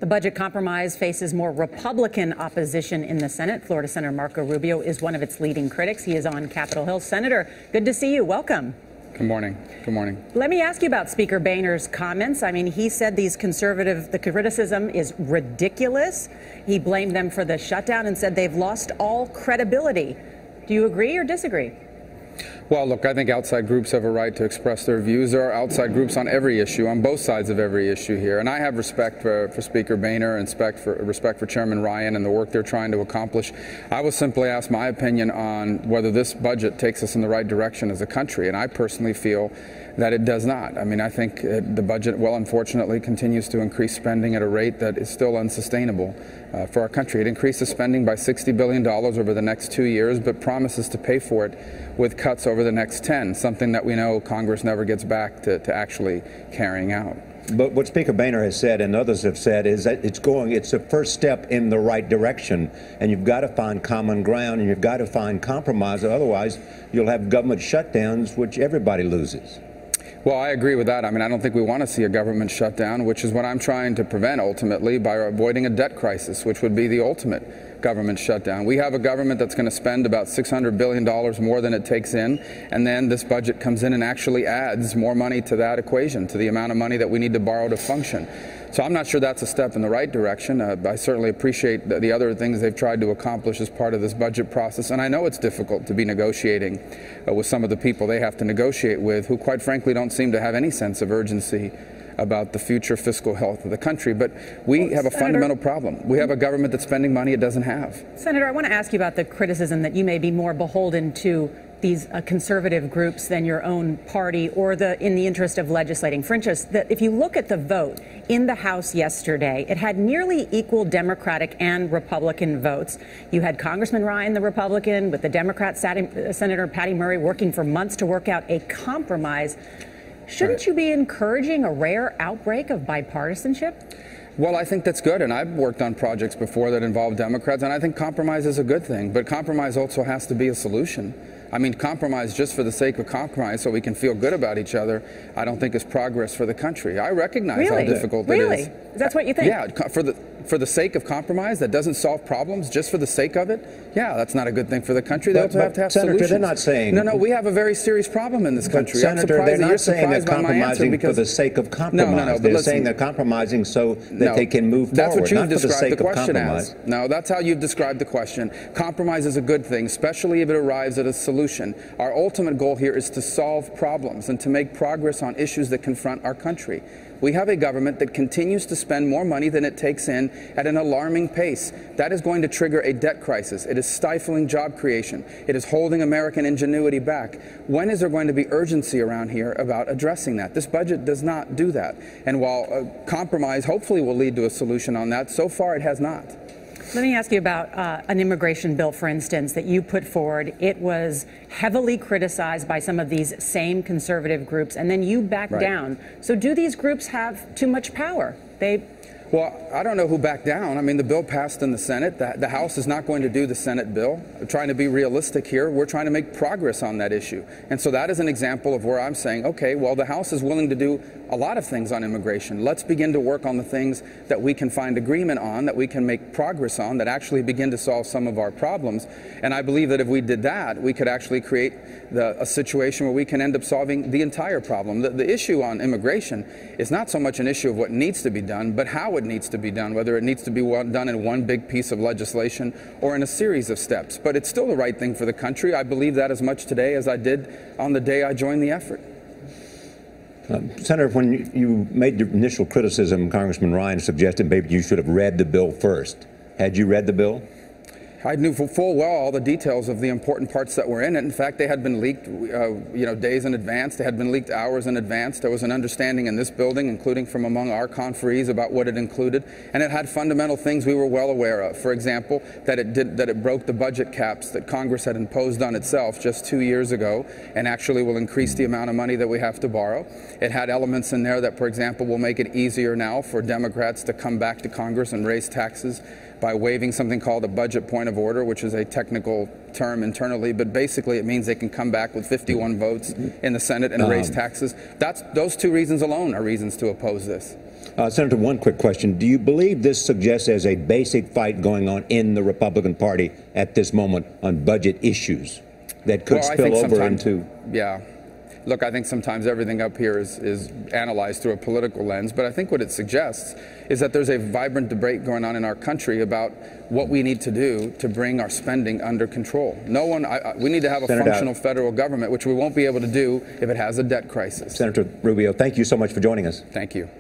The budget compromise faces more Republican opposition in the Senate. Florida Senator Marco Rubio is one of its leading critics. He is on Capitol Hill. Senator, good to see you. Welcome. Good morning. Good morning. Let me ask you about Speaker Boehner's comments. I mean, he said the criticism is ridiculous. He blamed them for the shutdown and said they've lost all credibility. Do you agree or disagree? Well, look, I think outside groups have a right to express their views. There are outside groups on every issue, on both sides of every issue here. And I have respect for Speaker Boehner and respect for Chairman Ryan and the work they're trying to accomplish. I will simply ask my opinion on whether this budget takes us in the right direction as a country. And I personally feel that it does not. I mean, I think the budget, well, unfortunately, continues to increase spending at a rate that is still unsustainable for our country. It increases spending by $60 billion over the next 2 years, but promises to pay for it with cuts over the next 10, something that we know Congress never gets back to actually carrying out. But what Speaker Boehner has said and others have said is that it's a first step in the right direction, and you've got to find common ground and you've got to find compromise, otherwise you'll have government shutdowns, which everybody loses. Well, I agree with that. I mean, I don't think we want to see a government shutdown, which is what I'm trying to prevent ultimately by avoiding a debt crisis, which would be the ultimate government shutdown. We have a government that's going to spend about $600 billion more than it takes in, and then this budget comes in and actually adds more money to that equation, to the amount of money that we need to borrow to function. So I'm not sure that's a step in the right direction. I certainly appreciate the other things they've tried to accomplish as part of this budget process. And I know it's difficult to be negotiating with some of the people they have to negotiate with, who quite frankly don't seem to have any sense of urgency about the future fiscal health of the country. But we have a fundamental problem. We have a government that's spending money it doesn't have. Senator, I want to ask you about the criticism that you may be more beholden to these conservative groups than your own party, or in the interest of legislating. For instance, that if you look at the vote in the House yesterday, it had nearly equal Democratic and Republican votes. You had Congressman Ryan, the Republican, with the Democrat Senator Patty Murray working for months to work out a compromise. Shouldn't you be encouraging a rare outbreak of bipartisanship? Well, I think that's good, and I've worked on projects before that involve Democrats, and I think compromise is a good thing, but compromise also has to be a solution. I mean, compromise just for the sake of compromise so we can feel good about each other, I don't think is progress for the country. I recognize how difficult it is. Really? That's what you think? Yeah, for the sake of compromise that doesn't solve problems, just for the sake of it, yeah, that's not a good thing for the country. They also have to have Senator, solutions. They're not saying... No, we have a very serious problem in this country. Senator, they're not saying they're compromising for the sake of compromise. No, they're saying they're compromising so that they can move forward. That's what you've described the question as. No, that's how you've described the question. Compromise is a good thing, especially if it arrives at a solution. Our ultimate goal here is to solve problems and to make progress on issues that confront our country. We have a government that continues to spend more money than it takes in at an alarming pace. That is going to trigger a debt crisis. It is stifling job creation. It is holding American ingenuity back. When is there going to be urgency around here about addressing that? This budget does not do that. And while compromise hopefully will lead to a solution on that, so far it has not. Let me ask you about an immigration bill, for instance, that you put forward. It was heavily criticized by some of these same conservative groups, and then you backed down. So do these groups have too much power? Well, I don't know who backed down. I mean, the bill passed in the Senate. The House is not going to do the Senate bill. We're trying to be realistic here. We're trying to make progress on that issue. And so that is an example of where I'm saying, okay, well, the House is willing to do a lot of things on immigration. Let's begin to work on the things that we can find agreement on, that we can make progress on, that actually begin to solve some of our problems. And I believe that if we did that, we could actually create a situation where we can end up solving the entire problem. The issue on immigration is not so much an issue of what needs to be done, but how it needs to be done, whether it needs to be done in one big piece of legislation or in a series of steps. But it's still the right thing for the country. I believe that as much today as I did on the day I joined the effort. Senator, when you made the initial criticism, Congressman Ryan suggested maybe you should have read the bill first. Had you read the bill? I knew full well all the details of the important parts that were in it. In fact, they had been leaked, days in advance. They had been leaked hours in advance. There was an understanding in this building, including from among our conferees, about what it included, and it had fundamental things we were well aware of. For example, that it broke the budget caps that Congress had imposed on itself just 2 years ago, and actually will increase the amount of money that we have to borrow. It had elements in there that, for example, will make it easier now for Democrats to come back to Congress and raise taxes by waiving something called a budget point of order, which is a technical term internally, but basically it means they can come back with 51 votes in the Senate and raise taxes. Those two reasons alone are reasons to oppose this. Senator, one quick question. Do you believe this suggests there's a basic fight going on in the Republican Party at this moment on budget issues that could spill over into? Yeah. Look, I think sometimes everything up here is analyzed through a political lens, but I think what it suggests is that there's a vibrant debate going on in our country about what we need to do to bring our spending under control. We need to have a functional federal government, which we won't be able to do if it has a debt crisis. Senator Rubio, thank you so much for joining us. Thank you.